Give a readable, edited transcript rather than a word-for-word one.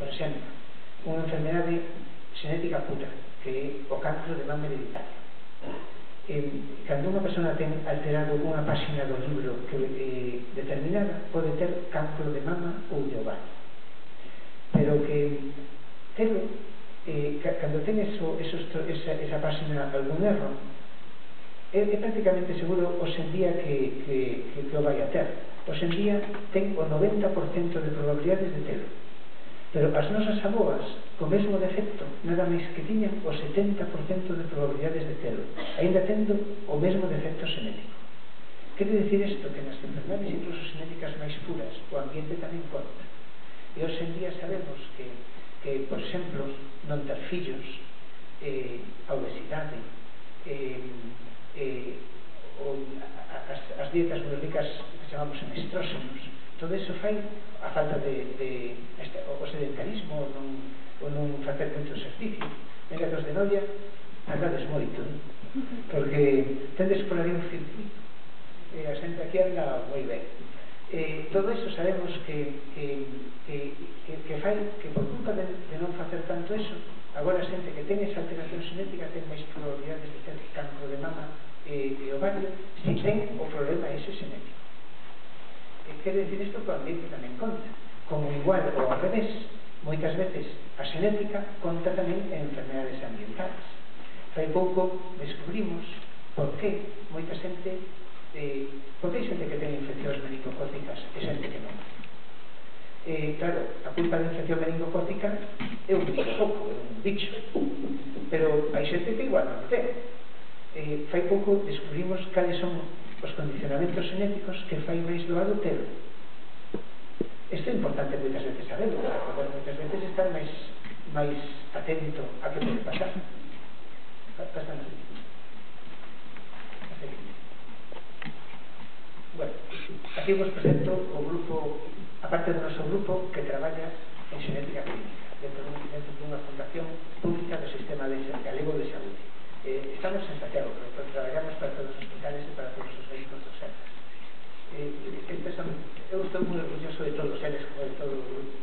Por exemplo, unha enfermedade xenética pura, que é o cancro de mama hereditario. Cando unha persona ten alterado unha páxina do libro determinada, pode ter cancro de mama ou de ovario. Pero que telo, cando ten esa páxina algún erro, é prácticamente seguro hoxendía que o vai a ter. Hoxendía ten o 90% de probabilidades de telo. Pero as nosas aboas, co mesmo defecto, nada máis que tiñan o 70% de probabilidades de telo, ainda tendo o mesmo defecto xenético. Quere dicir isto que nas enfermedades incluso xenéticas máis puras o ambiente tamén conta. E hoxe en día sabemos que por exemplo, non ter fillos, a obesidade, as dietas moi ricas que chamamos en estróxenos, todo iso fai a falta o sedentarismo ou non facer moito exercicio. Venga, que os de Noia andades moito, porque tendes por aí un circuito e a xente aquí anda moi ben. Todo iso sabemos que fai que por culpa de non facer tanto iso, agora a xente que ten esa alteración xenética ten máis probabilidades de ter cancro de mama e ovario se ten o problema ese xenético. Quere dicir isto que o ambiente tamén conta, como igual ou ao revés, moitas veces a xenética conta tamén en enfermedades ambientales. Fai pouco descubrimos por que moita xente porque hai xente que ten infeccións meningocócicas e xente que non. Claro, a culpa da infección meningocócica é un microsoco, é un bicho, pero hai xente que igual non ten. Fai pouco descubrimos cales son os condicionamentos xenéticos que fai máis doado telo. Isto é importante moitas veces saberlo, para poder moitas veces estar máis atento a que pode pasar. Pasan así. Bueno, aquí vos presento o grupo, a parte do noso grupo que traballa en xenética clínica dentro dunha fundación pública do sistema galego de saúde. Estamos en Santiago, pero traballamos para todos os hospitales e para todos os médicos dos centros. Eu estou moi orgulloso de todos eles, como de todo o grupo.